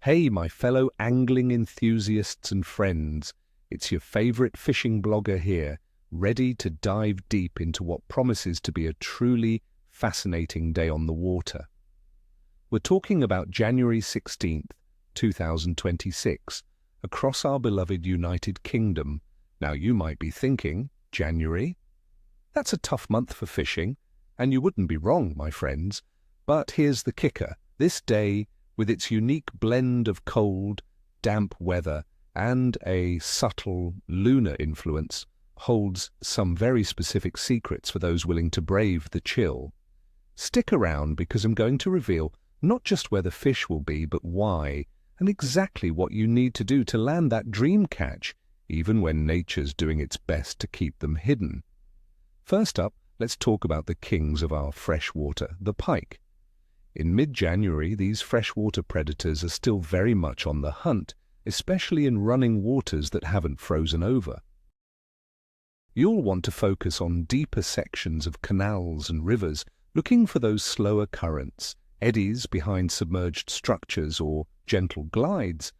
Hey, my fellow angling enthusiasts and friends, it's your favorite fishing blogger here, ready to dive deep into what promises to be a truly fascinating day on the water. We're talking about January 16th, 2026, across our beloved United Kingdom. Now you might be thinking, January? That's a tough month for fishing, and you wouldn't be wrong, my friends. But here's the kicker. This day, with its unique blend of cold, damp weather and a subtle lunar influence, holds some very specific secrets for those willing to brave the chill. Stick around because I'm going to reveal not just where the fish will be, but why, and exactly what you need to do to land that dream catch, even when nature's doing its best to keep them hidden. First up, let's talk about the kings of our freshwater, the pike. In mid-January, these freshwater predators are still very much on the hunt, especially in running waters that haven't frozen over. You'll want to focus on deeper sections of canals and rivers, looking for those slower currents, eddies behind submerged structures, or gentle glides.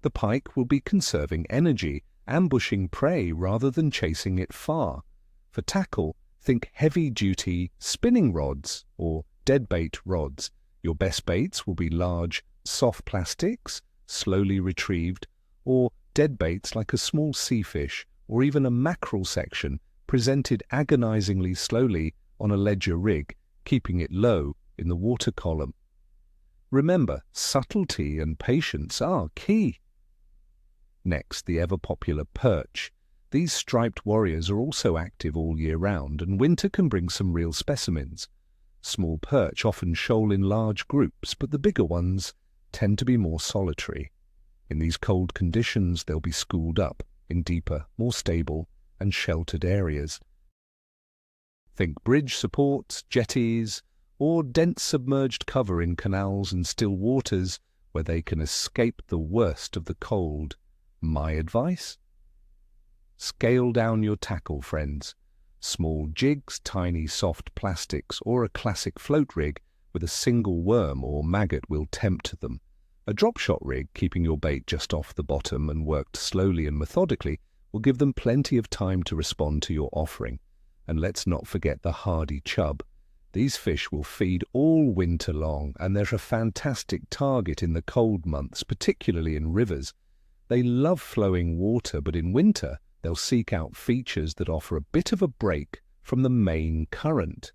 The pike will be conserving energy, ambushing prey rather than chasing it far. For tackle, think heavy-duty spinning rods or deadbait rods. Your best baits will be large, soft plastics, slowly retrieved, or deadbaits like a small seafish or even a mackerel section presented agonizingly slowly on a ledger rig, keeping it low in the water column. Remember, subtlety and patience are key. Next, the ever-popular perch. These striped warriors are also active all year round, and winter can bring some real specimens. Small perch often shoal in large groups, but the bigger ones tend to be more solitary. In these cold conditions, they'll be schooled up in deeper, more stable and sheltered areas. Think bridge supports, jetties, or dense submerged cover in canals and still waters where they can escape the worst of the cold. My advice? Scale down your tackle, friends. Small jigs, tiny soft plastics, or a classic float rig with a single worm or maggot will tempt them. A drop shot rig, keeping your bait just off the bottom and worked slowly and methodically, will give them plenty of time to respond to your offering. And let's not forget the hardy chub. These fish will feed all winter long, and they're a fantastic target in the cold months, particularly in rivers. They love flowing water, but in winter, they'll seek out features that offer a bit of a break from the main current.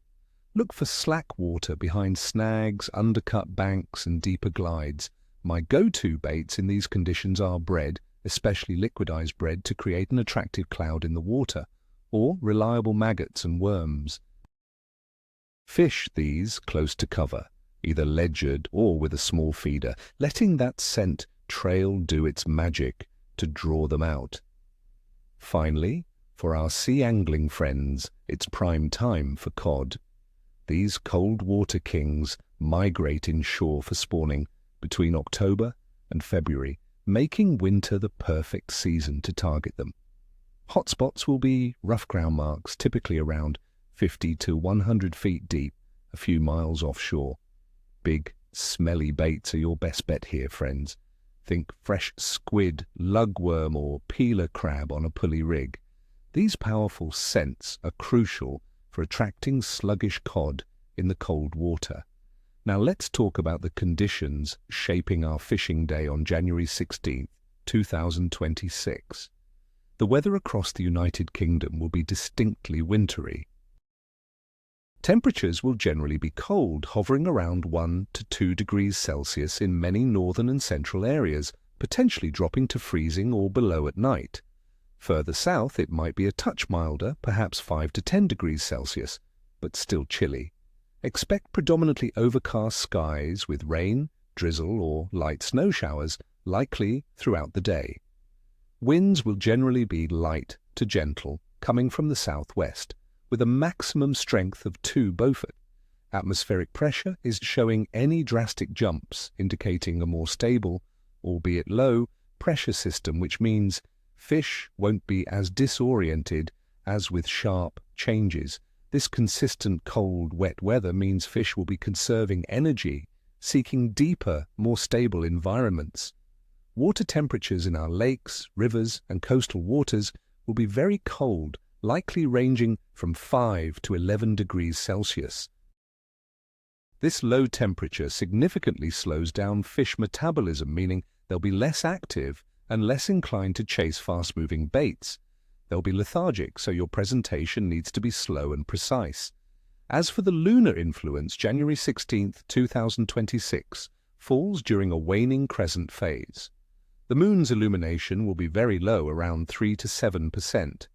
Look for slack water behind snags, undercut banks, and deeper glides. My go-to baits in these conditions are bread, especially liquidized bread, to create an attractive cloud in the water, or reliable maggots and worms. Fish these close to cover, either ledgered or with a small feeder, letting that scent trail do its magic to draw them out. Finally, for our sea angling friends, it's prime time for cod. These cold water kings migrate inshore for spawning between October and February, making winter the perfect season to target them. Hotspots will be rough ground marks, typically around 50 to 100 feet deep, a few miles offshore. Big, smelly baits are your best bet here, friends. Think fresh squid, lugworm, or peeler crab on a pulley rig. These powerful scents are crucial for attracting sluggish cod in the cold water. Now let's talk about the conditions shaping our fishing day on January 16th, 2026. The weather across the United Kingdom will be distinctly wintry. Temperatures will generally be cold, hovering around 1 to 2 degrees Celsius in many northern and central areas, potentially dropping to freezing or below at night. Further south, it might be a touch milder, perhaps 5 to 10 degrees Celsius, but still chilly. Expect predominantly overcast skies with rain, drizzle, or light snow showers likely throughout the day. Winds will generally be light to gentle, coming from the southwest, with a maximum strength of 2 Beaufort. Atmospheric pressure is showing any drastic jumps, indicating a more stable, albeit low, pressure system, which means fish won't be as disoriented as with sharp changes. This consistent cold, wet weather means fish will be conserving energy seeking deeper, more stable environments. Water temperatures in our lakes, rivers, and coastal waters will be very cold, likely ranging from 5 to 11 degrees Celsius. This low temperature significantly slows down fish metabolism, meaning they'll be less active and less inclined to chase fast-moving baits. They'll be lethargic, so your presentation needs to be slow and precise. As for the lunar influence, January 16th, 2026 falls during a waning crescent phase. The moon's illumination will be very low, around 3 to 7%.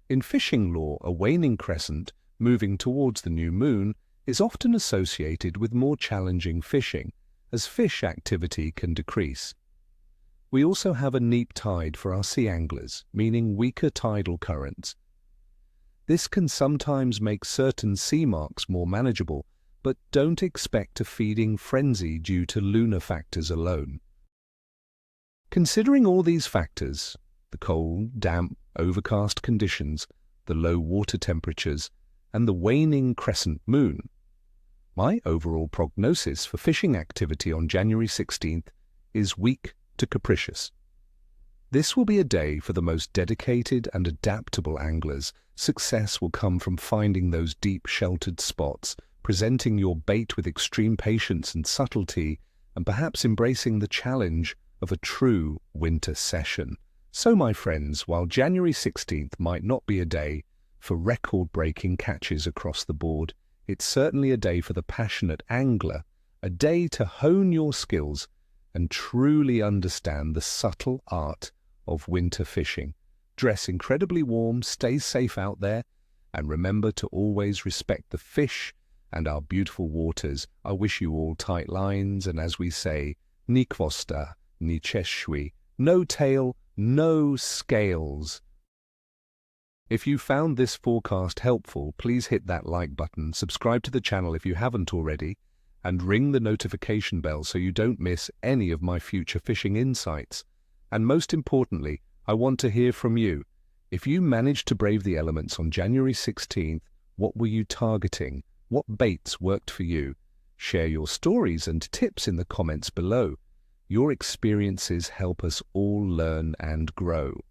In fishing lore, a waning crescent, moving towards the new moon, is often associated with more challenging fishing, as fish activity can decrease. We also have a neap tide for our sea anglers, meaning weaker tidal currents. This can sometimes make certain sea marks more manageable, but don't expect a feeding frenzy due to lunar factors alone. Considering all these factors, the cold, damp, overcast conditions, the low water temperatures, and the waning crescent moon, my overall prognosis for fishing activity on January 16th is weak to capricious. This will be a day for the most dedicated and adaptable anglers. Success will come from finding those deep sheltered spots, presenting your bait with extreme patience and subtlety, and perhaps embracing the challenge of a true winter session. So, my friends, while January 16th might not be a day for record-breaking catches across the board, it's certainly a day for the passionate angler, a day to hone your skills and truly understand the subtle art of winter fishing. Dress incredibly warm, stay safe out there, and remember to always respect the fish and our beautiful waters. I wish you all tight lines, and as we say, ni kvosta, ni cheshwi, no tail, no scales. If you found this forecast helpful, please hit that like button, subscribe to the channel if you haven't already, and ring the notification bell so you don't miss any of my future fishing insights. And most importantly, I want to hear from you. If you managed to brave the elements on January 16th, what were you targeting? What baits worked for you? Share your stories and tips in the comments below. Your experiences help us all learn and grow.